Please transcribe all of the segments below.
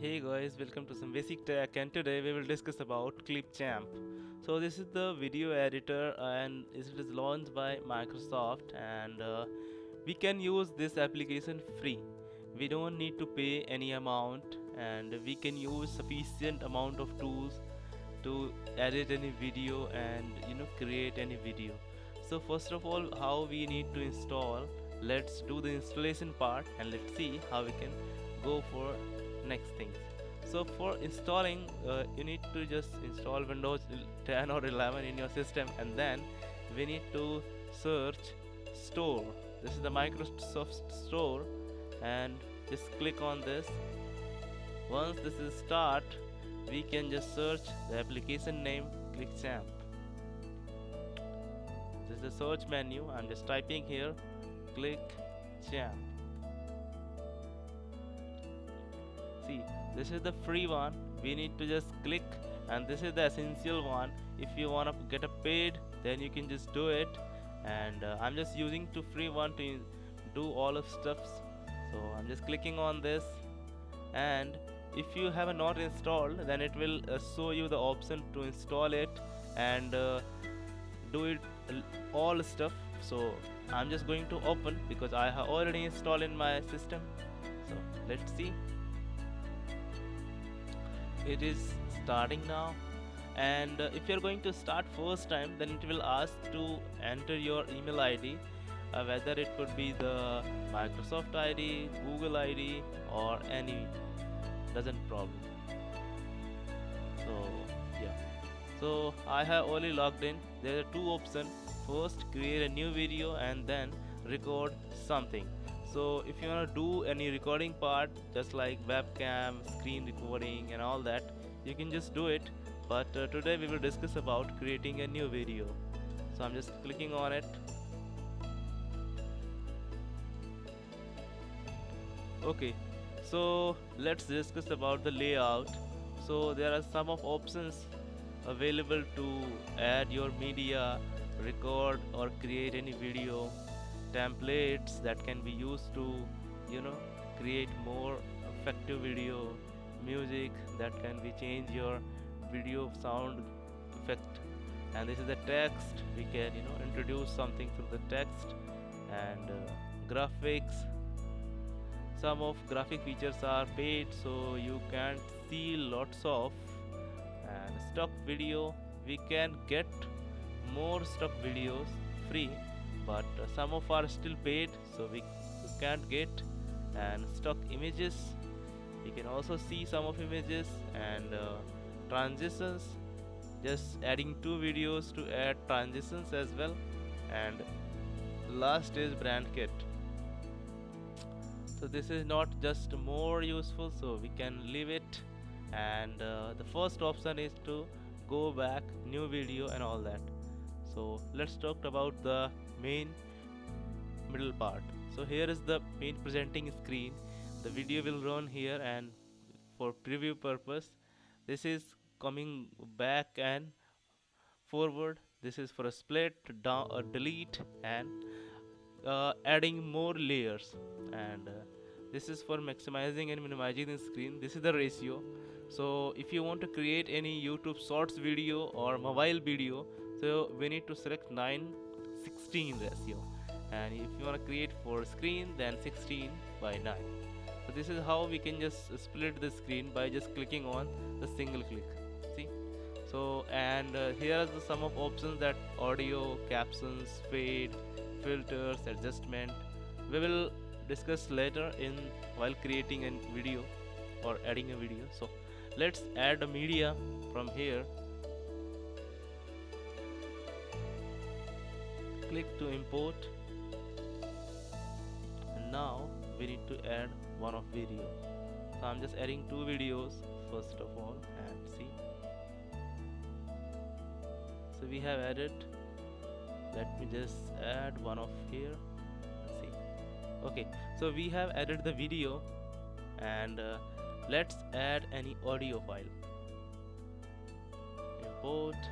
Hey guys, welcome to some basic tech, and today we will discuss about Clipchamp. So this is the video editor and it is launched by Microsoft, and we can use this application free. We don't need to pay any amount, and we can use sufficient amount of tools to edit any video and create any video. So first of all, how we need to install, let's do the installation part and let's see how we can go for next things. So for installing, you need to just install Windows 10 or 11 in your system, and then we need to search store. This is the Microsoft store, and just click on this. Once this is start, we can just search the application name Clipchamp. This is the search menu. I'm just typing here Clipchamp. See, this is the free one. We need to just click, and this is the essential one. If you want to get a paid, then you can just do it. And I'm just using the free one to do all of stuffs. So I'm just clicking on this, and if you have a not installed, then it will show you the option to install it and do it all stuff. So I'm just going to open because I have already installed in my system. So let's see. It is starting now, and if you're going to start first time, then it will ask to enter your email ID, whether it could be the Microsoft ID, Google ID, or any, doesn't problem. So yeah, so I have already logged in. There are two options. First, create a new video, and then record something. So if you want to do any recording part, just like webcam, screen recording and all that, you can just do it. But today we will discuss about creating a new video. So I'm just clicking on it. Okay, so let's discuss about the layout. So there are some of options available to add your media, record or create any video, templates that can be used to create more effective video, music that can be change your video sound effect, and this is the text. We can introduce something through the text, and graphics. Some of graphic features are paid, so you can't see lots of. And stock video, we can get more stock videos free, but some of are still paid, so we can't get. And stock images, we can also see some of images. And transitions, just adding two videos to add transitions as well. And last is brand kit. So this is not just more useful, so we can leave it. And the first option is to go back new video and all that. So let's talk about the main middle part. So here is the main presenting screen. The video will run here, and for preview purpose, this is coming back and forward. This is for a split, down, delete, and adding more layers. And this is for maximizing and minimizing the screen. This is the ratio. So if you want to create any YouTube shorts video or mobile video, so we need to select 9:16 ratio, and if you want to create for screen, then 16 by 9. So this is how we can just split the screen by just clicking on the single click. See, so and here are some of options, that audio, captions, fade, filters, adjustment. We will discuss later in while creating a video or adding a video. So let's add a media from here. Click to import, and now we need to add one of video. So I'm just adding two videos first of all, and see. So we have added. Let me just add one of here. See. Okay, so we have added the video, and let's add any audio file. Import.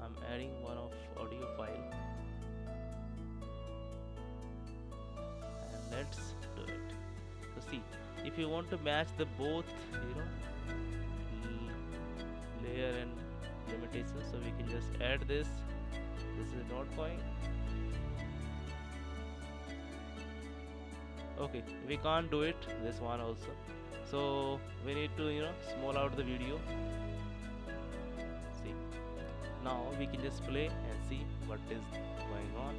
I'm adding one of audio file, and let's do it. So see, if you want to match the both, layer and limitation, so we can just add this is not going. Okay, we can't do it this one also, so we need to small out the video. See, now we can just play and see what is going on.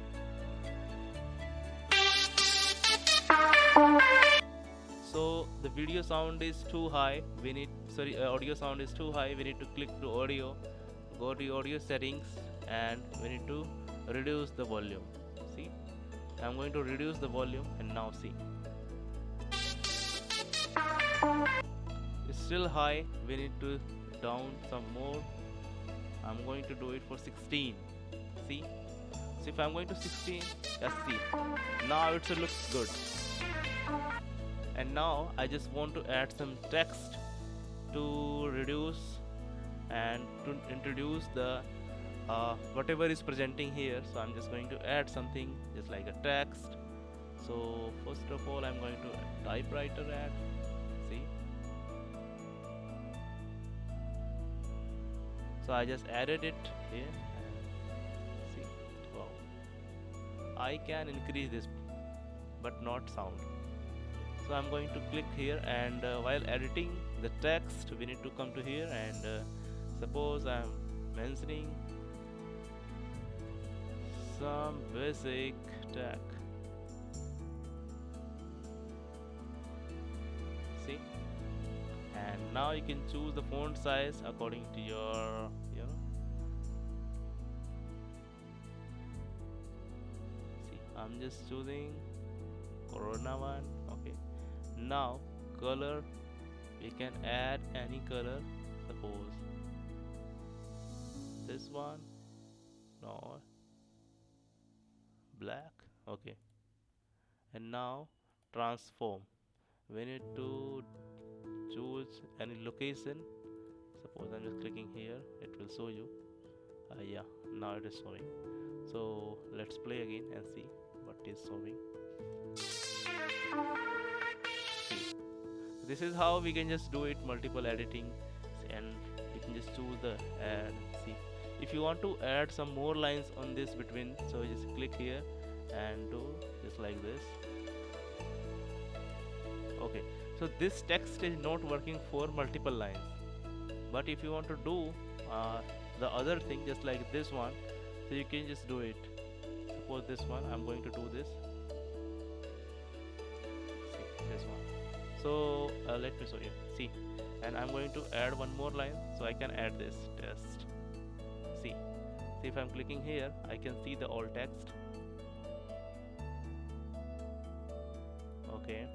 So the video sound is too high, we need, sorry, audio sound is too high, we need to click to audio, go to audio settings, and we need to reduce the volume. See, I'm going to reduce the volume, and now see, it's still high, we need to down some more. I'm going to do it for 16. See, so if I'm going to 16, yes, see, now it looks good. And now I just want to add some text to reduce and to introduce the whatever is presenting here. So I'm just going to add something just like a text. So first of all, I'm going to typewriter add. See, so I just added it here. And see, wow, I can increase this but not sound. So I'm going to click here, and while editing the text, we need to come to here, and suppose I'm mentioning some basic tag. See, and now you can choose the font size according to your see, I'm just choosing Corona one. Okay, now color, we can add any color, suppose this one, no, black. Okay, and now transform, we need to choose any location. Suppose I'm just clicking here, it will show you. Yeah, now it is showing. So let's play again and see what is showing. See, this is how we can just do it, multiple editing, and you can just choose the add. See, if you want to add some more lines on this between, so just click here and do just like this. Okay, so this text is not working for multiple lines, but if you want to do the other thing just like this one, so you can just do it. Suppose this one, I'm going to do this. See, this one. So let me show you. See, and I'm going to add one more line, so I can add this test. See, if I'm clicking here, I can see the all text. Okay,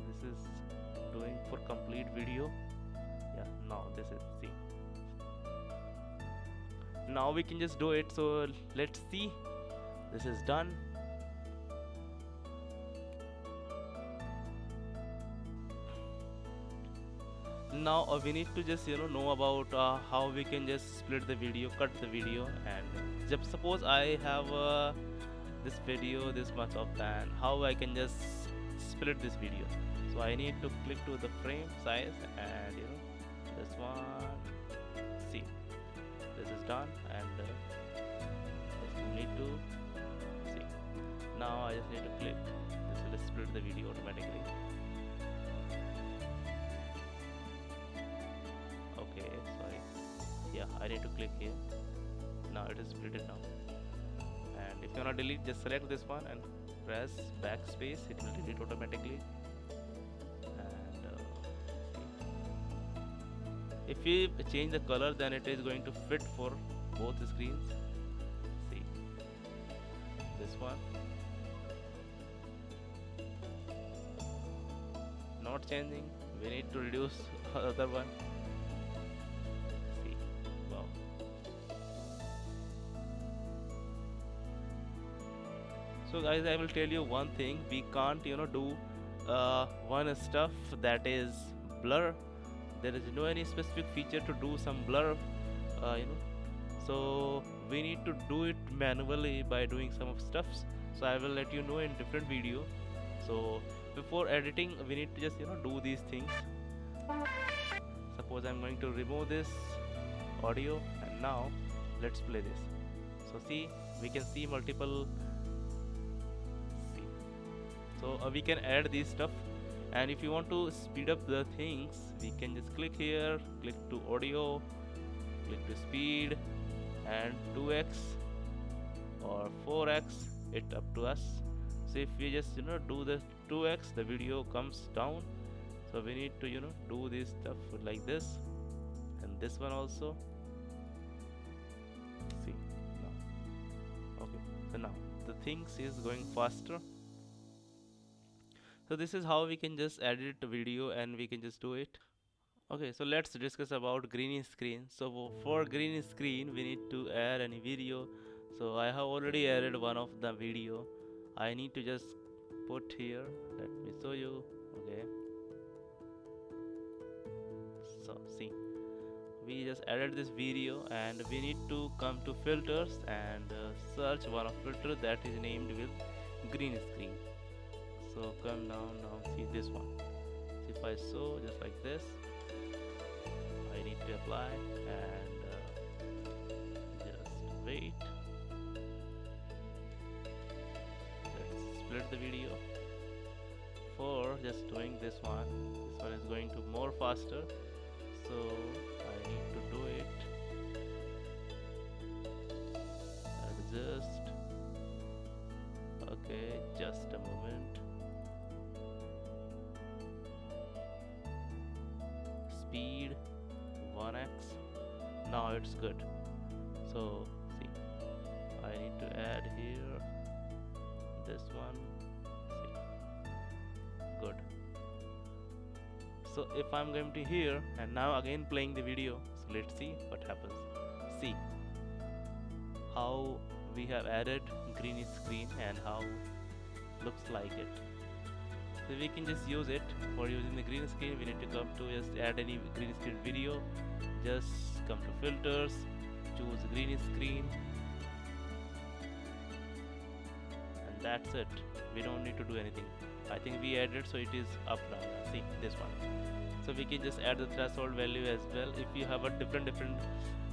this is doing for complete video. Yeah, now this is, see, now we can just do it. So let's see, this is done. Now we need to just know about how we can just split the video, cut the video, and just suppose I have this video this much of time, how I can just split this video. So I need to click to the frame size, and this one. See, this is done, and just need to see. Now I just need to click. This will split the video automatically. Okay, sorry. Yeah, I need to click here. Now it is split it now. And if you wanna delete, just select this one and press backspace. It will delete automatically. If we change the color, then it is going to fit for both screens. See, this one, not changing, we need to reduce other one. See, wow. So guys, I will tell you one thing, we can't do one stuff that is blur. There is no any specific feature to do some blur, so we need to do it manually by doing some of stuffs. So I will let you know in different video. So before editing we need to just do these things. Suppose I'm going to remove this audio, and now let's play this. So see, we can see multiple, see, so we can add this stuff. And if you want to speed up the things, we can just click here, click to audio, click to speed, and 2x or 4x, it up to us. So if we just do the 2x, the video comes down. So we need to do this stuff like this, and this one also. See now, okay, so now the things is going faster. So this is how we can just edit video and we can just do it. Okay, so let's discuss about green screen. So for green screen we need to add any video. So I have already added one of the video. I need to just put here, let me show you. Okay, so see, we just added this video, and we need to come to filters and search one of filter that is named with green screen. So come down now, see this one. So if I show just like this, I need to apply, and just wait. Let's split the video. For just doing this one is going to more faster, so I need to do it. Adjust. Okay, just a moment. Speed 1x. Now it's good. So see, I need to add here this one. See, good. So if I'm going to here and now again playing the video, so let's see what happens. See how we have added green screen and how looks like it. So we can just use it. For using the green screen, we need to come to just add any green screen video. Just come to filters, choose green screen, and that's it. We don't need to do anything. I think we added, so it is up now. See this one. So we can just add the threshold value as well. If you have a different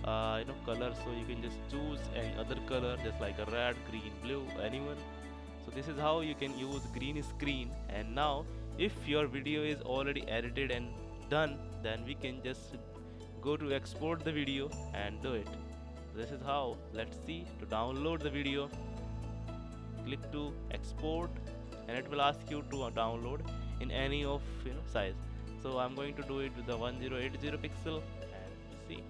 color, so you can just choose any other color, just like a red, green, blue, anyone. So this is how you can use green screen. And now if your video is already edited and done, then we can just go to export the video and do it. This is how. Let's see. To download the video, click to export, and it will ask you to download in any of size. So I'm going to do it with the 1080 pixel, and see.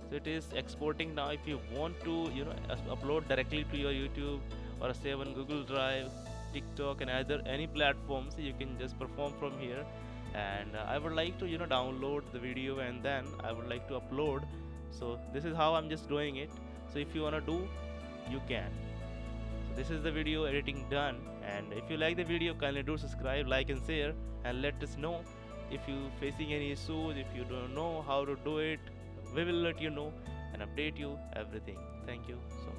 So it is exporting now. If you want to upload directly to your YouTube or say on Google Drive, TikTok, and either any platforms, you can just perform from here. And I would like to download the video, and then I would like to upload. So this is how I'm just doing it. So if you want to do, you can. So this is the video editing done. And if you like the video, kindly do subscribe, like, and share, and let us know if you facing any issues. If you don't know how to do it, we will let you know and update you everything. Thank you so much.